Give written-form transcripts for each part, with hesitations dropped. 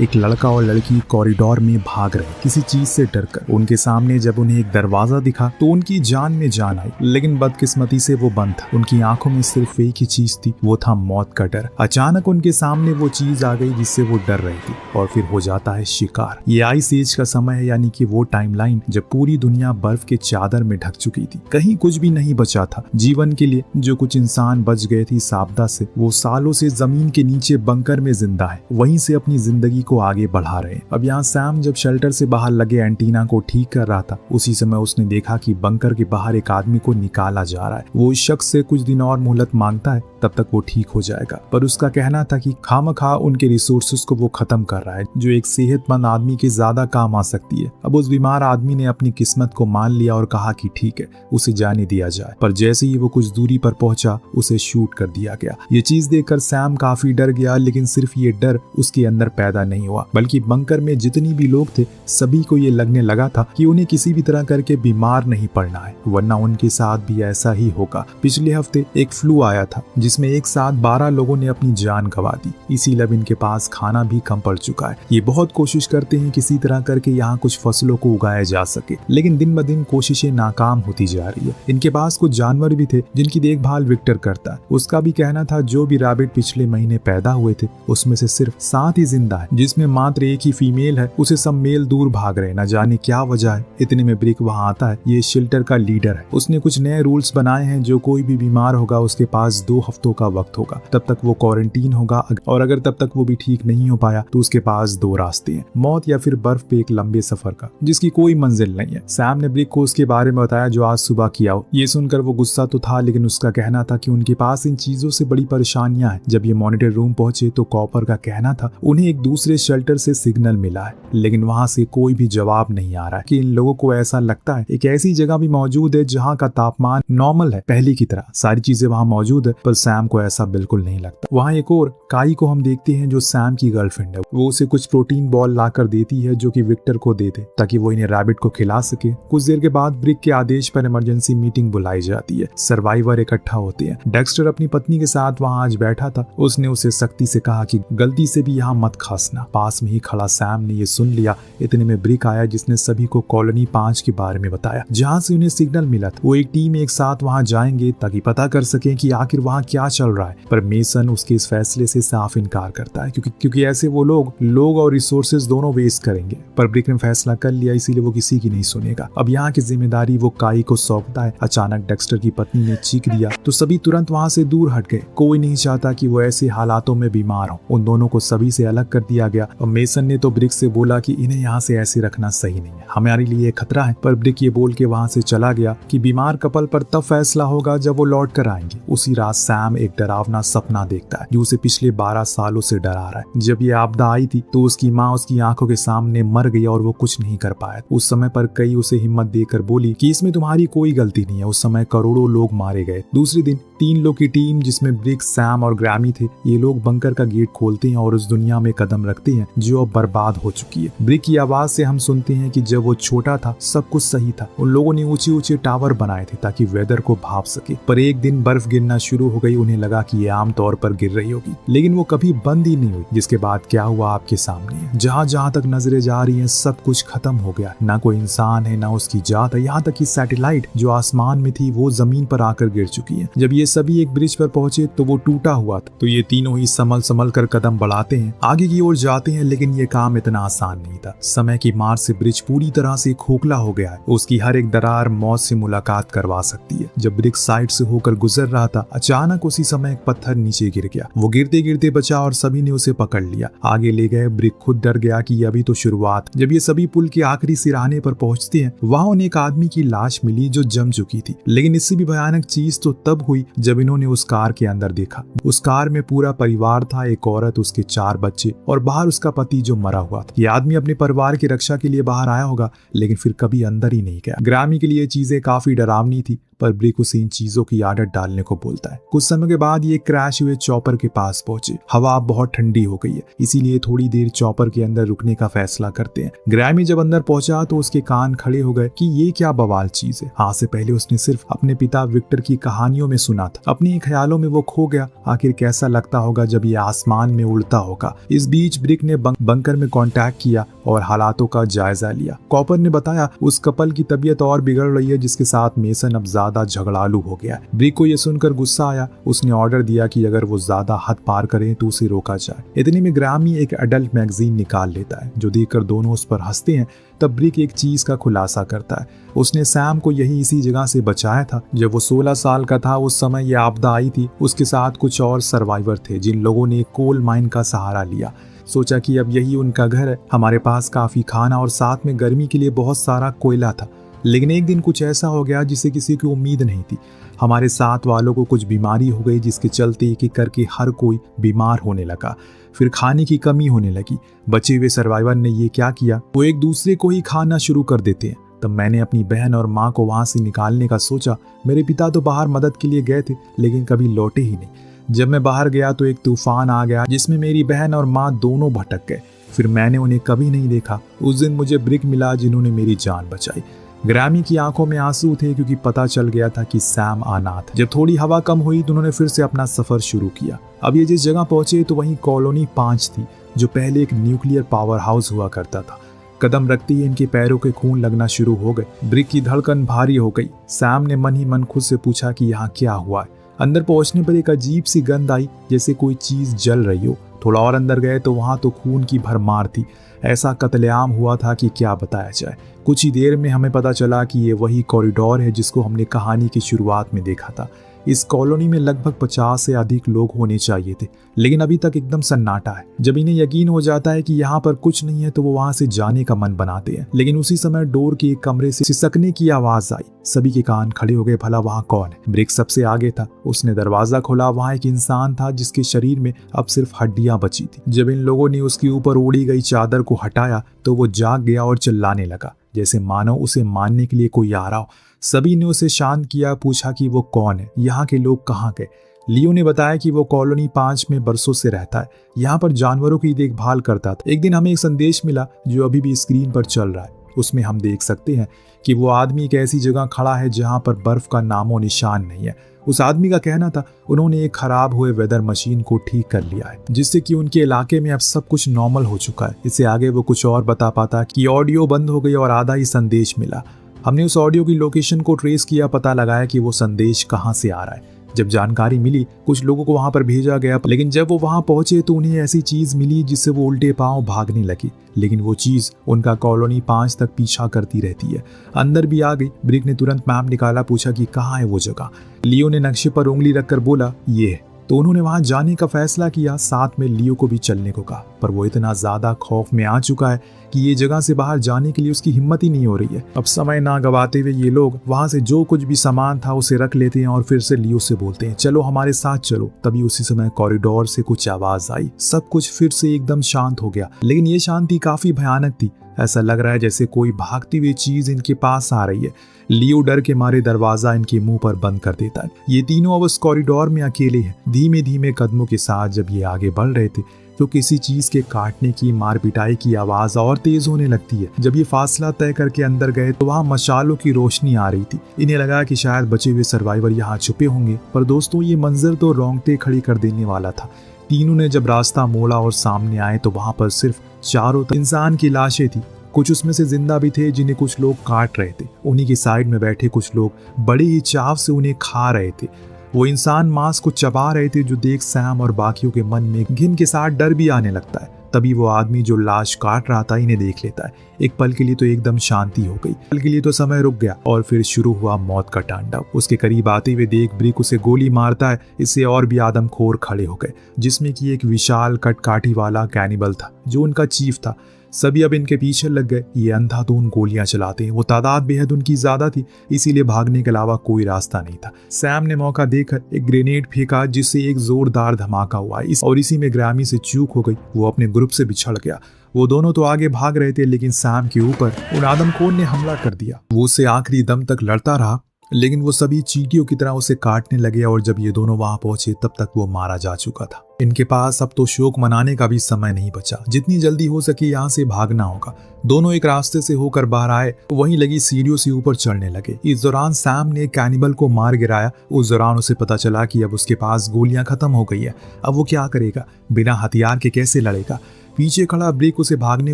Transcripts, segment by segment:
एक लड़का और लड़की कॉरिडोर में भाग रहे किसी चीज से डरकर। उनके सामने जब उन्हें एक दरवाजा दिखा तो उनकी जान में जान आई, लेकिन बदकिस्मती से वो बंद था। उनकी आंखों में सिर्फ एक ही चीज थी, वो था मौत का डर। अचानक उनके सामने वो चीज आ गई जिससे वो डर रही थी, और फिर हो जाता है शिकार। ये आइस एज का समय है, यानी कि वो टाइमलाइन जब पूरी दुनिया बर्फ के चादर में ढक चुकी थी। कहीं कुछ भी नहीं बचा था जीवन के लिए। जो कुछ इंसान बच गए थे इस आपदा से, वो सालों से जमीन के नीचे बंकर में जिंदा है, वहीं से अपनी जिंदगी को आगे बढ़ा रहे हैं। अब यहाँ सैम जब शेल्टर से बाहर लगे एंटीना को ठीक कर रहा था, उसी समय उसने देखा कि बंकर के बाहर एक आदमी को निकाला जा रहा है। वो इस शख्स से कुछ दिन और मोहलत मांगता है, तब तक वो ठीक हो जाएगा, पर उसका कहना था कि खामखा उनके रिसोर्सेज को वो खत्म कर रहा है, जो एक सेहतमंद आदमी के ज्यादा काम आ सकती है। अब उस बीमार आदमी ने अपनी किस्मत को मान लिया और कहा कि ठीक है, उसे जाने दिया जाए। पर जैसे ही वो कुछ दूरी पर पहुंचा, उसे शूट कर दिया गया। ये चीज देखकर सैम काफी डर गया, लेकिन सिर्फ ये डर उसके अंदर पैदा नहीं हुआ, बल्कि बंकर में जितनी भी लोग थे सभी को ये लगने लगा था कि उन्हें किसी भी तरह करके बीमार नहीं पड़ना है, वरना उनके साथ भी ऐसा ही होगा। पिछले हफ्ते एक फ्लू आया था जिसमें एक साथ 12 लोगों ने अपनी जान गंवा दी, इसीलिए अब इनके पास खाना भी कम पड़ चुका है। ये बहुत कोशिश करते हैं किसी तरह करके यहाँ कुछ फसलों को उगाया जा सके, लेकिन दिन ब दिन कोशिशें नाकाम होती जा रही है। इनके पास कुछ जानवर भी थे जिनकी देखभाल विक्टर करता है। उसका भी कहना था जो भी रैबिट पिछले महीने पैदा हुए थे उसमें से सिर्फ 7 ही जिंदा है, जिसमें मात्र एक ही फीमेल है। उसे सब मेल दूर भाग रहे, न जाने क्या वजह है। इतने में ब्रिक वहाँ आता है। ये शेल्टर का लीडर है। उसने कुछ नए रूल्स बनाए हैं, जो कोई भी बीमार होगा उसके पास 2 हफ्तों का वक्त होगा, तब तक वो क्वारंटीन होगा, और अगर तब तक वो भी ठीक नहीं हो पाया तो उसके पास 2 रास्ते हैं, मौत या फिर बर्फ पे एक लंबे सफर का, जिसकी कोई मंजिल नहीं है। सैम ने ब्रिक को उसके बारे में बताया जो आज सुबह किया हो। ये सुनकर वो गुस्सा तो था, लेकिन उसका कहना था कि उनके पास इन चीजों से बड़ी परेशानियां हैं। जब ये मॉनिटर रूम पहुंचे तो कॉपर का कहना था उन्हें एक दूसरे शेल्टर से सिग्नल मिला है, लेकिन वहां से कोई भी जवाब नहीं आ रहा है। कि इन लोगों को ऐसा लगता है एक ऐसी जगह भी मौजूद है जहाँ का तापमान नॉर्मल है, पहले की तरह सारी चीजें वहाँ मौजूद है, पर सैम को ऐसा बिल्कुल नहीं लगता। वहाँ एक और काई को हम देखते हैं जो सैम की गर्लफ्रेंड है। वो उसे कुछ प्रोटीन बॉल लाकर देती है जो कि विक्टर को दे दे ताकि वो इन्हें रैबिट को खिला सके। कुछ देर के बाद ब्रिक के आदेश पर इमरजेंसी मीटिंग बुलाई जाती है। सर्वाइवर इकट्ठा होते हैं। डेक्स्टर अपनी पत्नी के साथ वहाँ आज बैठा था। उसने उसे सख्ती से कहा कि गलती से भी यहाँ मत खांसना। पास में ही खड़ा सैम ने ये सुन लिया। इतने में ब्रिक आया जिसने सभी को कॉलोनी 5 के बारे में बताया, जहाँ से उन्हें सिग्नल मिला था। वो एक टीम एक साथ वहाँ जाएंगे ताकि पता कर सके कि आखिर वहाँ क्या चल रहा है, पर मेसन उसके इस फैसले से साफ इनकार करता है क्योंकि ऐसे वो लोग और रिसोर्सेज दोनों वेस्ट करेंगे। पर ब्रिक ने फैसला कर लिया, इसीलिए वो किसी की नहीं सुनेगा। अब यहाँ की जिम्मेदारी वो काई को सौंपता है। अचानक डेक्स्टर की पत्नी ने चीख दिया तो सभी तुरंत वहाँ से दूर हट गए। कोई नहीं चाहता कि वो ऐसे हालातों में बीमार हो। उन दोनों को सभी से अलग कर दिया गया। और मेसन ने तो ब्रिक से बोला कि इन्हें यहाँ से ऐसे रखना सही नहीं है, हमारे लिए खतरा है। पर ब्रिक ये बोल के वहाँ से चला गया कि बीमार कपल पर तब फैसला होगा जब वो लौट कर आएंगे। उसी रात सैम एक डरावना सपना देखता है जो उसे पिछले 12 सालों से डरा रहा है। जब ये आपदा आई थी तो उसकी माँ उसकी आंखों के सामने मर गई और वो कुछ नहीं कर पाया। उस समय पर कई उसे हिम्मत देकर बोली कि इसमें तुम्हारी कोई गलती नहीं है। उस समय करोड़ों लोग मारे गए। दूसरे दिन 3 लोग की टीम जिसमें ब्रिक, सैम और ग्रैमी थे, ये लोग बंकर का गेट खोलते हैं और उस दुनिया में कदम रखते हैं जो अब बर्बाद हो चुकी है। ब्रिक की आवाज से हम सुनते हैं कि जब वो छोटा था सब कुछ सही था। उन लोगों ने ऊंचे ऊंचे टावर बनाए थे ताकि वेदर को भाप सके, पर एक दिन बर्फ गिरना शुरू हो गई। उन्हें लगा कि ये आम तौर पर गिर रही होगी, लेकिन वो कभी बंद ही नहीं हुई। जिसके बाद क्या हुआ आपके सामने है। जहाँ जहाँ तक नजरें जा रही हैं सब कुछ खत्म हो गया। ना कोई इंसान है, ना उसकी जात है। यहाँ तक कि सैटेलाइट जो आसमान में थी वो जमीन पर आकर गिर चुकी है। जब ये सभी एक ब्रिज पर पहुंचे तो वो टूटा हुआ था। तो ये तीनों ही संभल कर कदम बढ़ाते हैं, आगे की ओर जाते हैं, लेकिन ये काम इतना आसान नहीं था। समय की मार से ब्रिज पूरी तरह से खोखला हो गया है। उसकी हर एक दरार मौत से मुलाकात करवा सकती है। जब ब्रिक साइड से होकर गुजर रहा था, अचानक उसी समय एक पत्थर नीचे गिर गया। वो गिरते गिरते बचा और सभी ने उसे पकड़ लिया, आगे ले गए। ब्रिक खुद डर गया कि अभी तो शुरुआत। जब ये सभी पुल के आखिरी सिराने पर पहुंचते हैं, वहां उन्हें एक आदमी की लाश मिली जो जम चुकी थी। लेकिन इससे भी भयानक चीज तो तब हुई जब इन्होंने उस कार के अंदर देखा। उस कार में पूरा परिवार था, एक औरत, उसके 4 बच्चे और बाहर उसका पति जो मरा हुआ था। ये आदमी अपने परिवार की रक्षा के लिए बाहर आया होगा, लेकिन फिर कभी अंदर ही नहीं गया। ग्रामी के लिए चीजें काफी डरावनी थी। पर ब्रिक उसे इन चीजों की आदत डालने को बोलता है। कुछ समय के बाद ये क्रैश हुए चॉपर के पास पहुंचे। हवा बहुत ठंडी हो गई है, इसीलिए थोड़ी देर चॉपर के अंदर रुकने का फैसला करते हैं। ग्रैमी जब अंदर पहुंचा तो उसके कान खड़े हो गए कि ये क्या बवाल चीज है। आज से पहले उसने सिर्फ अपने पिता विक्टर की कहानियों में सुना था। अपने ख्यालों में वो खो गया। आखिर कैसा लगता होगा जब ये आसमान में उड़ता होगा। इस बीच ब्रिक ने बंकर में कांटेक्ट किया और हालातों का जायजा लिया। कॉपर ने बताया उस कपल की तबीयत और बिगड़ रही है, जिसके साथ मेसन अब ज्यादा झगड़ालू हो गया। ब्रिक को यह सुनकर गुस्सा आया। उसने ऑर्डर दिया कि अगर वो ज्यादा हद पार करे तो उसे रोका जाए। इतने में ग्रामी एक एडल्ट मैगजीन निकाल लेता है, जो देखकर दोनों उस पर हंसते हैं। तब ब्रिक एक चीज का खुलासा करता है। उसने सैम को यही इसी जगह से बचाया था। जब वो 16 साल का था उस समय यह आपदा आई थी। उसके साथ कुछ और सर्वाइवर थे जिन लोगों ने कोल माइन का सहारा लिया। सोचा कि अब यही उनका घर है। हमारे पास काफी खाना और साथ में गर्मी के लिए बहुत सारा कोयला था। लेकिन एक दिन कुछ ऐसा हो गया जिसे किसी की उम्मीद नहीं थी। हमारे साथ वालों को कुछ बीमारी हो गई, जिसके चलते एक एक करके हर कोई बीमार होने लगा। फिर खाने की कमी होने लगी। बचे हुए सर्वाइवर ने ये क्या किया, वो एक दूसरे को ही खाना शुरू कर देते हैं। तब मैंने अपनी बहन और माँ को वहां से निकालने का सोचा। मेरे पिता तो बाहर मदद के लिए गए थे, लेकिन कभी लौटे ही नहीं। जब मैं बाहर गया तो एक तूफान आ गया, जिसमें मेरी बहन और माँ दोनों भटक गए। फिर मैंने उन्हें कभी नहीं देखा। उस दिन मुझे ब्रिक मिला, जिन्होंने मेरी जान बचाई। ग्रैमी की आंखों में आंसू थे, क्योंकि पता चल गया था कि सैम अनाथ है। जब थोड़ी हवा कम हुई तो उन्होंने फिर से अपना सफर शुरू किया। अब ये जिस जगह पहुंचे तो वहीं कॉलोनी 5 थी, जो पहले एक न्यूक्लियर पावर हाउस हुआ करता था। कदम रखते ही इनके पैरों के खून लगना शुरू हो गए। ब्रिक की धड़कन भारी हो गई। सैम ने मन ही मन खुद से पूछा कि यहाँ क्या हुआ है। अंदर पहुंचने पर एक अजीब सी गंध आई, जैसे कोई चीज जल रही हो। थोड़ा और अंदर गए तो वहां तो खून की भरमार थी। ऐसा कत्लेआम हुआ था कि क्या बताया जाए। कुछ ही देर में हमें पता चला कि ये वही कॉरिडोर है जिसको हमने कहानी की शुरुआत में देखा था। इस कॉलोनी में लगभग 50 से अधिक लोग होने चाहिए थे, लेकिन अभी तक एकदम सन्नाटा है। जब इन्हें यकीन हो जाता है कि यहाँ पर कुछ नहीं है तो वो वहां से जाने का मन बनाते हैं। लेकिन उसी समय डोर के एक कमरे से सिसकने की आवाज आई। सभी के कान खड़े हो गए। भला वहाँ कौन है? ब्रिक सबसे आगे था। उसने दरवाजा खोला। वहाँ एक इंसान था जिसके शरीर में अब सिर्फ हड्डियां बची थी। जब इन लोगों ने उसके ऊपर ओढ़ी गई चादर को हटाया तो वो जाग गया और चिल्लाने लगा, जैसे मानो उसे मारने के लिए कोई आ रहा हो। सभी ने उसे शांत किया। पूछा कि वो कौन है, यहाँ के लोग कहाँ गए। लियो ने बताया कि वो कॉलोनी 5 में बरसों से रहता है। यहाँ पर जानवरों की देखभाल करता था। एक दिन हमें एक संदेश मिला जो अभी भी स्क्रीन पर चल रहा है। उसमें हम देख सकते हैं कि वो आदमी एक ऐसी जगह खड़ा है जहाँ पर बर्फ का नामो निशान नहीं है। उस आदमी का कहना था उन्होंने एक खराब हुए वेदर मशीन को ठीक कर लिया है, जिससे कि उनके इलाके में अब सब कुछ नॉर्मल हो चुका है। इससे आगे वो कुछ और बता पाता कि ऑडियो बंद हो गई और आधा ही संदेश मिला। हमने उस ऑडियो की लोकेशन को ट्रेस किया, पता लगाया कि वो संदेश कहाँ से आ रहा है। जब जानकारी मिली कुछ लोगों को वहां पर भेजा गया, लेकिन जब वो वहां पहुंचे तो उन्हें ऐसी चीज मिली जिससे वो उल्टे पांव भागने लगी। लेकिन वो चीज उनका कॉलोनी 5 तक पीछा करती रहती है। अंदर भी आ गई। ब्रिक ने तुरंत मैप निकाला। पूछा कि कहाँ है वो जगह। लियो ने नक्शे पर उंगली रखकर बोला ये है। तो उन्होंने वहां जाने का फैसला किया। साथ में लियो को भी चलने को कहा, पर वो इतना ज्यादा खौफ में आ चुका है कि ये जगह से बाहर जाने के लिए उसकी हिम्मत ही नहीं हो रही है। अब समय ना गवाते हुए ये लोग वहां से जो कुछ भी सामान था उसे रख लेते हैं और फिर से लियो से बोलते हैं चलो हमारे साथ चलो। तभी उसी समय कॉरिडोर से कुछ आवाज आई। सब कुछ फिर से एकदम शांत हो गया, लेकिन ये शांति काफी भयानक थी। ऐसा लग रहा है जैसे कोई भागती हुई चीज इनके पास आ रही है। लियो डर के मारे दरवाजा इनके मुंह पर बंद कर देता है। ये तीनों अब उस कॉरिडोर में अकेले हैं। धीमे धीमे कदमों के साथ जब ये आगे बढ़ रहे थे तो किसी चीज के काटने की, मार पिटाई की आवाज और तेज होने लगती है। जब ये फासला तय करके अंदर गए तो वहाँ मशालों की रोशनी आ रही थी। इन्हें लगा कि शायद बचे हुए सर्वाइवर यहाँ छुपे होंगे, पर दोस्तों ये मंजर तो रोंगटे खड़ी कर देने वाला था। तीनों ने जब रास्ता मोड़ा और सामने आए तो वहां पर सिर्फ चारों तरफ इंसान की लाशें थी। कुछ उसमें से जिंदा भी थे जिन्हें कुछ लोग काट रहे थे। उन्हीं की साइड में बैठे कुछ लोग बड़ी ही चाव से उन्हें खा रहे थे। वो इंसान मांस को चबा रहे थे, जो देख सैम और बाकियों के मन में घिन के साथ डर भी आने लगता है। तभी वो आदमी जो लाश काट रहा था इन्हें देख लेता है। एक पल के लिए तो एकदम शांति हो गई। पल के लिए तो समय रुक गया और फिर शुरू हुआ मौत का तांडव। उसके करीब आते हुए देख ब्रिक उसे गोली मारता है। इससे और भी आदमखोर खड़े हो गए, जिसमें कि एक विशाल कटकाठी वाला कैनिबल था जो उनका चीफ था। सभी अब इनके पीछे लग गए। ये अंधाधुंध गोलियां चलाते हैं। वो तादाद बेहद उनकी ज्यादा थी, इसीलिए भागने के अलावा कोई रास्ता नहीं था। सैम ने मौका देखकर एक ग्रेनेड फेंका, जिससे एक जोरदार धमाका हुआ और इसी में ग्रामी से चूक हो गई। वो अपने ग्रुप से बिछड़ गया। वो दोनों तो आगे भाग रहे थे, लेकिन सैम के ऊपर उन आदमखोर ने हमला कर दिया। वो उससे आखिरी दम तक लड़ता रहा। लेकिन वो सभी चींटियों की तरह उसे काटने लगे और जब ये दोनों वहां पहुंचे तब तक वो मारा जा चुका था। इनके पास अब तो शोक मनाने का भी समय नहीं बचा, जितनी जल्दी हो सके यहाँ से भागना होगा। दोनों एक रास्ते से होकर बाहर आए, वहीं लगी सीढ़ियों से ऊपर चढ़ने लगे। इस दौरान सैम ने कैनिबल को मार गिराया। उस दौरान उसे पता चला कि अब उसके पास गोलियां खत्म हो गई है। अब वो क्या करेगा, बिना हथियार के कैसे लड़ेगा। पीछे खड़ा ब्रिक उसे भागने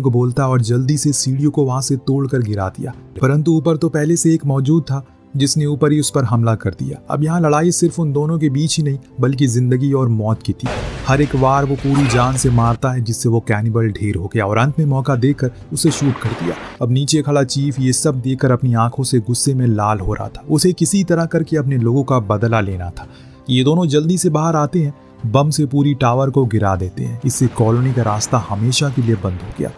को बोलता और जल्दी से सीढ़ियों को वहां से तोड़कर गिरा दिया, परंतु ऊपर तो पहले से एक मौजूद था जिसने ऊपर ही उस पर हमला कर दिया। अब यहाँ लड़ाई सिर्फ उन दोनों के बीच ही नहीं बल्कि जिंदगी और मौत की थी। हर एक वार वो पूरी जान से मारता है, जिससे वो कैनिबल ढेर हो गया और अंत में मौका देकर उसे शूट कर दिया। अब नीचे खड़ा चीफ ये सब देखकर अपनी आंखों से गुस्से में लाल हो रहा था। उसे किसी तरह करके अपने लोगों का बदला लेना था। ये दोनों जल्दी से बाहर आते हैं, बम से पूरी टावर को गिरा देते हैं। इससे कॉलोनी का रास्ता हमेशा के लिए बंद हो गया।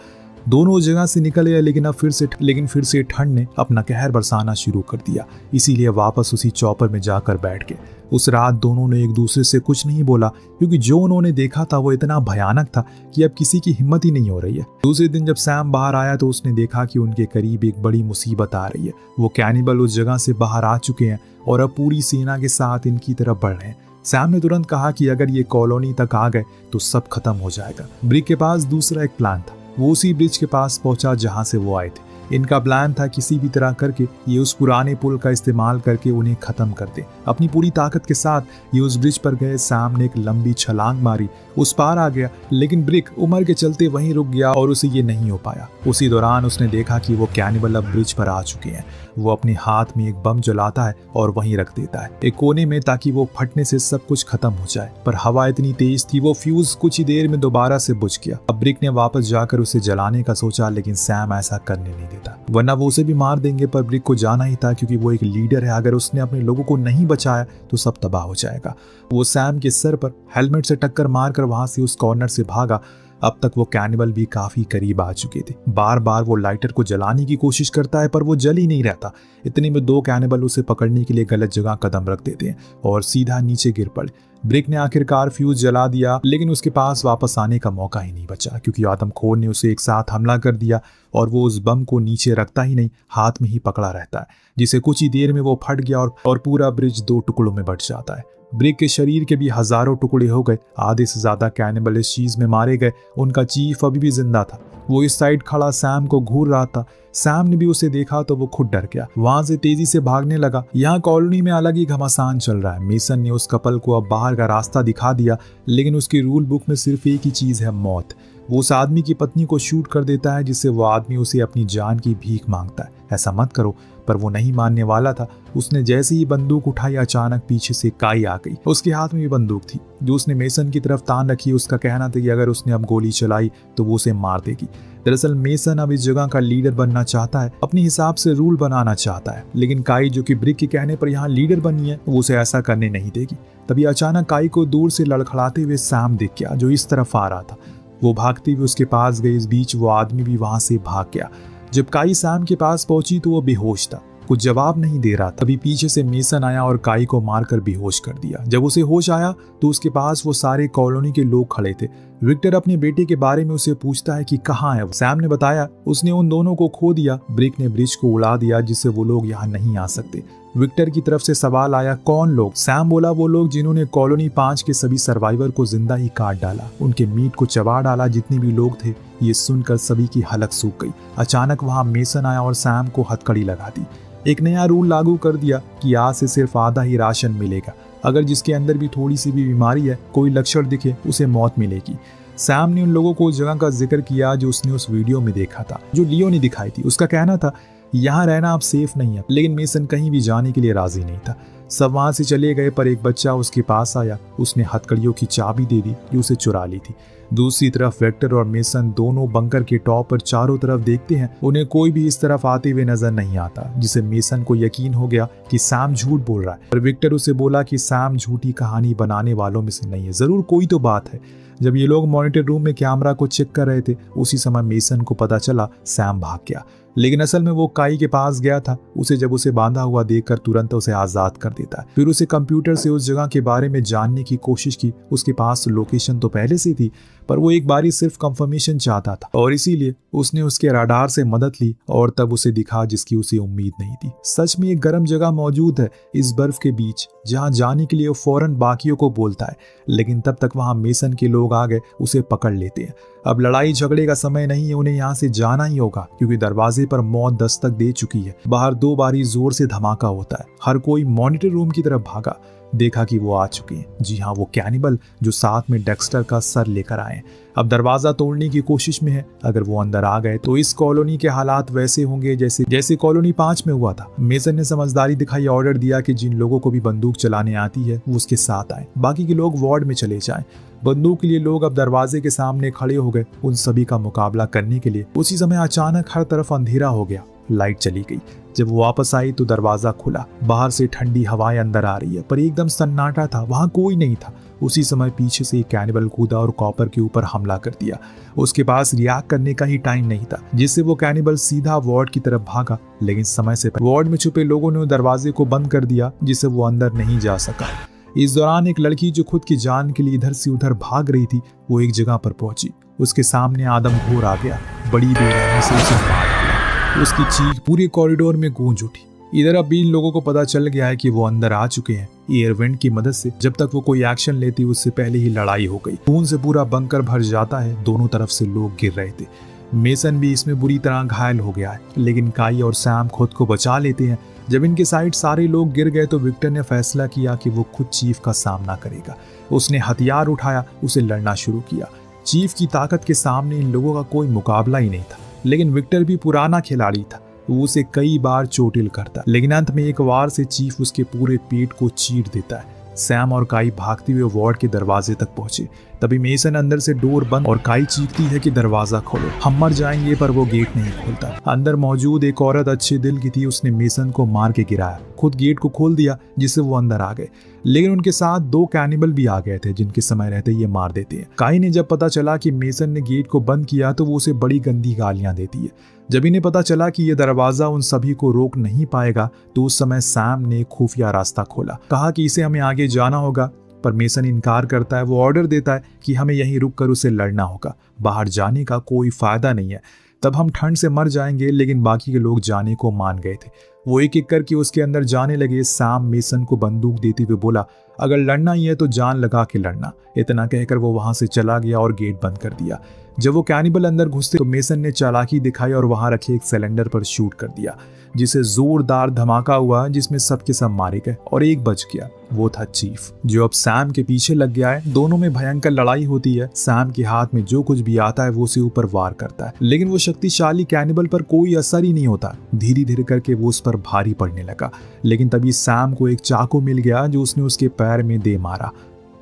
दोनों उस जगह से निकल गए, लेकिन फिर से ठंड ने अपना कहर बरसाना शुरू कर दिया। इसीलिए वापस उसी चॉपर में जाकर बैठ गए। उस रात दोनों ने एक दूसरे से कुछ नहीं बोला, क्योंकि जो उन्होंने देखा था वो इतना भयानक था कि अब किसी की हिम्मत ही नहीं हो रही है। दूसरे दिन जब सैम बाहर आया तो उसने देखा कि उनके करीब एक बड़ी मुसीबत आ रही है। वो कैनिबल उस जगह से बाहर आ चुके हैं और अब पूरी सेना के साथ इनकी तरफ बढ़ रहे हैं। सैम ने तुरंत कहा कि अगर ये कॉलोनी तक आ गए तो सब खत्म हो जाएगा। ब्रिक के पास दूसरा एक प्लान था। वो उसी ब्रिज के पास पहुंचा जहां से वो आए थे। इनका प्लान था किसी भी तरह करके ये उस पुराने पुल का इस्तेमाल करके उन्हें खत्म कर दे। अपनी पूरी ताकत के साथ ये उस ब्रिज पर गए। सैम ने एक लंबी छलांग मारी, उस पार आ गया, लेकिन ब्रिक उम्र के चलते वहीं रुक गया और उसे ये नहीं हो पाया। उसी दौरान उसने देखा कि वो कैनिबल अब ब्रिज पर आ चुके हैं। वो अपने हाथ में एक बम जलाता है और वहीं रख देता है एक कोने में, ताकि वो फटने से सब कुछ खत्म हो जाए। पर हवा इतनी तेज थी वो फ्यूज कुछ ही देर में दोबारा से बुझ गया। अब ब्रिक ने वापस जाकर उसे जलाने का सोचा, लेकिन सैम ऐसा करने नहीं देता, वरना वो उसे भी मार देंगे। पर ब्रिक को जाना ही था, क्योंकि वो एक लीडर है। अगर उसने अपने लोगों को नहीं बचाया तो सब तबाह हो जाएगा। वो सैम के सर पर हेलमेट से टक्कर मारकर वहां से उस कॉर्नर से भागा। अब तक वो कैनिबल भी काफी करीब आ चुके थे। बार बार वो लाइटर को जलाने की कोशिश करता है, पर वो जल ही नहीं रहता। इतने में दो कैनिबल उसे पकड़ने के लिए गलत जगह कदम रख देते हैं और सीधा नीचे गिर पड़े। ब्रिक ने आखिरकार फ्यूज जला दिया, लेकिन उसके पास वापस आने का मौका ही नहीं बचा, क्योंकि आदमखोर ने उसे एक साथ हमला कर दिया और वो उस बम को नीचे रखता ही नहीं, हाथ में ही पकड़ा रहता है, जिसे कुछ ही देर में वो फट गया और पूरा ब्रिज दो टुकड़ों में बट जाता है। ब्रिक के शरीर के भी हजारों टुकड़े हो गए। आधे से ज्यादा कैनिबल इस चीज में मारे गए। उनका चीफ अभी भी जिंदा था। वो इस साइड खड़ा सैम को घूर रहा था। सैम ने भी उसे देखा तो वो खुद डर गया, वहां से तेजी से भागने लगा। यहाँ कॉलोनी में अलग ही घमासान चल रहा है। मेसन ने उस कपल को अब बाहर का रास्ता दिखा दिया, लेकिन उसकी रूल बुक में सिर्फ एक ही चीज है, मौत। वो उस आदमी की पत्नी को शूट कर देता है, जिससे वो आदमी उसे अपनी जान की भीख मांगता है। ऐसा मत करो, पर वो नहीं मानने वाला था। उसने जैसे ही बंदूक उठाई, अचानक पीछे से काई आ गई। उसके हाथ में भी बंदूक थी जो उसने मेसन की तरफ तान रखी। उसका कहना था कि अगर उसने अब गोली चलाई तो वो उसे मार देगी। दरअसल मेसन अब इस जगह का लीडर बनना चाहता है, अपने हिसाब से रूल बनाना चाहता है, लेकिन काई, जो कि ब्रिक के कहने पर यहाँ लीडर बनी है, वो उसे ऐसा करने नहीं देगी। तभी अचानक काई को दूर से लड़खड़ाते हुए सैम दिख गया, जो इस तरफ आ रहा था। वो भागते हुए उसके पास गई। इस बीच वो आदमी भी वहां से भाग गया। जब काई सैम के पास पहुंची तो वो बेहोश था, कुछ जवाब नहीं दे रहा था। तभी पीछे से मेसन आया और काई को मारकर बेहोश कर दिया। जब उसे होश आया तो उसके पास वो सारे कॉलोनी के लोग खड़े थे। विक्टर अपने बेटे के बारे में उसे पूछता है कि कहाँ है। सैम ने बताया उसने उन दोनों को खो दिया। ब्रिक ने ब्रिज को उड़ा दिया, जिससे वो लोग यहाँ नहीं आ सकते। विक्टर की तरफ से सवाल आया, कौन लोग? सैम बोला, वो लोग जिन्होंने कॉलोनी 5 के सभी सर्वाइवर को जिंदा ही काट डाला, उनके मीट को चबा डाला, जितने भी लोग थे। ये सुनकर सभी की हलक सूख गई। अचानक वहां मेसन आया और सैम को हथकड़ी लगा दी। एक नया रूल लागू कर दिया कि आज से सिर्फ आधा ही राशन मिलेगा। अगर जिसके अंदर भी थोड़ी सी भी बीमारी है, कोई लक्षण दिखे, उसे मौत मिलेगी। सैम ने उन लोगों को उस जगह का जिक्र किया जो उसने उस वीडियो में देखा था, जो लियो ने दिखाई थी। उसका कहना था यहाँ रहना अब सेफ नहीं है, लेकिन मेसन कहीं भी जाने के लिए राजी नहीं था। सब वहां से चले गए, पर एक बच्चा उसके पास आया। उसने हथकड़ियों की चाबी दे दी जो उसे चुरा ली थी। दूसरी तरफ वेक्टर और मेसन दोनों बंकर के टॉप पर चारों तरफ देखते हैं। उन्हें कोई भी इस तरफ आते हुए नजर नहीं आता, जिसे मेसन को यकीन हो गया कि सैम झूठ बोल रहा है। पर विक्टर उसे बोला कि सैम झूठी कहानी बनाने वालों में से नहीं है, जरूर कोई तो बात है। जब ये लोग मॉनिटर रूम में कैमरा को चेक कर रहे थे, उसी समय मेसन को पता चला सैम भाग गया, लेकिन असल में वो काई के पास गया था। जब उसे बांधा हुआ देखकर तुरंत उसे आजाद कर देता है। फिर उसे कंप्यूटर से उस जगह के बारे में जानने की कोशिश की। उसके पास लोकेशन तो पहले से थी, पर वो एक बारी सिर्फ कंफर्मेशन चाहता था और इसीलिए उसने उसके राडार से मदद ली और तब उसे दिखा जिसकी उसे उम्मीद नहीं थी। सच में एक गर्म जगह मौजूद है इस बर्फ के बीच, जहां जाने के लिए वो फौरन बाकियों को बोलता है, लेकिन तब तक वहां मेसन के लोग आ गए, उसे पकड़ लेते हैं। अब लड़ाई झगड़े का समय नहीं है, उन्हें यहाँ से जाना ही होगा क्योंकि दरवाजे पर मौत दस्तक दे चुकी है। बाहर 2 बारी जोर से धमाका होता है। हर कोई मॉनिटर रूम की तरफ भागा, देखा कि वो आ चुके हैं। जी हाँ, वो कैनिबल जो साथ में डेक्स्टर का सर लेकर आए। अब दरवाजा तोड़ने की कोशिश में है। अगर वो अंदर आ गए तो इस कॉलोनी के हालात वैसे होंगे जैसे कॉलोनी 5 में हुआ था। मेसन ने समझदारी दिखाई, ऑर्डर दिया कि जिन लोगों को भी बंदूक चलाने आती है वो उसके साथ आए, बाकी के लोग वार्ड में चले जाएं। बंदूक के लिए लोग अब दरवाजे के सामने खड़े हो गए उन सभी का मुकाबला करने के लिए। उसी समय अचानक हर तरफ अंधेरा हो गया, लाइट चली गई। जब वो वापस आई तो दरवाजा खुला। बाहर से ठंडी हवाएं अंदर आ रही है, पर एकदम सन्नाटा था, वहां कोई नहीं था। उसी समय पीछे से एक कैनिबल कूदा और कॉपर के ऊपर हमला कर दिया। उसके पास रिएक्ट करने का ही टाइम नहीं था, जिससे वो कैनिबल सीधा वार्ड की तरफ भागा, लेकिन समय से पहले वार्ड में छुपे लोगों ने दरवाजे को बंद कर दिया, जिससे वो अंदर नहीं जा सका। इस दौरान एक लड़की जो खुद की जान के लिए इधर से उधर भाग रही थी, वो एक जगह पर पहुंची। उसके सामने आदमखोर आ गया, बड़ी बेरहमी से उसे मार दिया। उसकी चीख पूरे कॉरिडोर में गूंज उठी। इधर अब इन लोगों को पता चल गया है कि वो अंदर आ चुके हैं। एयर वेंट की मदद से जब तक वो कोई एक्शन लेती उससे पहले ही लड़ाई हो गई। खून से पूरा बंकर भर जाता है। दोनों तरफ से लोग गिर रहे थे। मेसन भी इसमें बुरी तरह घायल हो गया है, लेकिन काई और सैम खुद को बचा लेते हैं। जब इनके साइड सारे लोग गिर गए तो विक्टर ने फैसला किया कि वो खुद चीफ का सामना करेगा। उसने हथियार उठाया, उसे लड़ना शुरू किया। चीफ की ताकत के सामने इन लोगों का कोई मुकाबला ही नहीं था, लेकिन विक्टर भी पुराना खिलाड़ी था। वो उसे कई बार चोटिल करता, लेकिन अंत में एक वार से चीफ उसके पूरे पेट को चीर देता है। सैम और काई भागते हुए वार्ड के दरवाजे तक पहुंचे। तभी मेसन अंदर से डोर बंद और काई चीखती है कि दरवाजा खोलो, हम मर जाएंगे, पर वो गेट नहीं खोलता। अंदर मौजूद एक औरत अच्छे दिल की थी, उसने मेसन को मार के गिराया, खुद गेट को खोल दिया, जिससे वो अंदर आ गए। लेकिन उनके साथ 2 कैनिबल भी आ गए थे, जिनके समय रहते ये मार देते हैं। काई ने जब पता चला कि मेसन ने गेट को बंद किया तो वो उसे बड़ी गंदी गालियां देती है। जब इन्हें पता चला कि ये दरवाजा उन सभी को रोक नहीं पाएगा तो उस समय सैम ने खुफिया रास्ता खोला। कहा कि इसे हमें आगे जाना होगा, पर मेसन इनकार करता है। वो ऑर्डर देता है कि हमें यहीं रुककर उसे लड़ना होगा, बाहर जाने का कोई फायदा नहीं है, तब हम ठंड से मर जाएंगे। लेकिन बाकी के लोग जाने को मान गए थे। वो एक एक करके उसके अंदर जाने लगे। सैम मेसन को बंदूक देते हुए बोला, अगर लड़ना ही है तो जान लगा के लड़ना। इतना कहकर वो वहां से चला गया और गेट बंद कर दिया। जब वो कैनिबल अंदर घुसते तो मेसन ने चालाकी दिखाई और वहां रखे एक सिलेंडर पर शूट कर दिया, जिसे जोरदार धमाका हुआ, जिसमें सबके सब मारे गए और एक बच गया। वो था चीफ, जो अब सैम के पीछे लग गया है। दोनों में भयंकर लड़ाई होती है। सैम के हाथ में जो कुछ भी आता है वो उसे ऊपर वार करता है, लेकिन वो शक्तिशाली कैनिबल पर कोई असर ही नहीं होता। धीरे धीरे करके वो उस पर भारी पड़ने लगा। लेकिन तभी सैम को एक चाकू मिल गया जो उसने उसके पैर में दे मारा,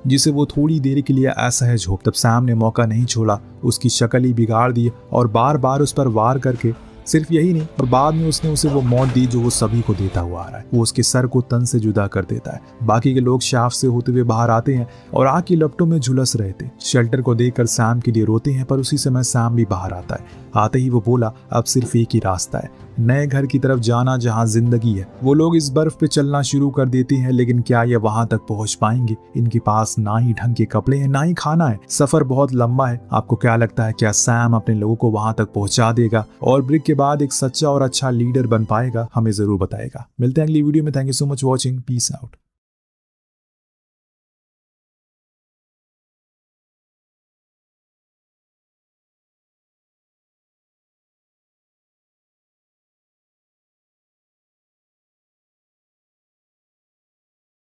जिसे वो थोड़ी देर के लिए असहज हो। तब सैम ने मौका नहीं छोड़ा, उसकी शक्ल ही बिगाड़ दी और बार बार उस पर वार करके सिर्फ यही नहीं, और बाद में उसने उसे वो मौत दी जो वो सभी को देता हुआ आ रहा है। वो उसके सर को तन से जुदा कर देता है। बाकी के लोग शाफ्ट से होते हुए बाहर आते हैं और आग की लपटों में झुलस रहे थे। शेल्टर को देखकर सैम के लिए रोते हैं, पर उसी समय सैम भी बाहर आता है। आते ही वो बोला, अब सिर्फ एक ही रास्ता है, नए घर की तरफ जाना जहाँ जिंदगी है। वो लोग इस बर्फ पे चलना शुरू कर देते हैं, लेकिन क्या ये वहां तक पहुंच पाएंगे? इनके पास ना ही ढंग के कपड़े हैं, ना ही खाना है। सफर बहुत लंबा है। आपको क्या लगता है, क्या सैम अपने लोगों को वहां तक पहुंचा देगा और ब्रिक के बाद एक सच्चा और अच्छा लीडर बन पाएगा? हमें जरूर बताएगा। मिलते हैं अगली वीडियो में। Thank you so much watching. Peace out.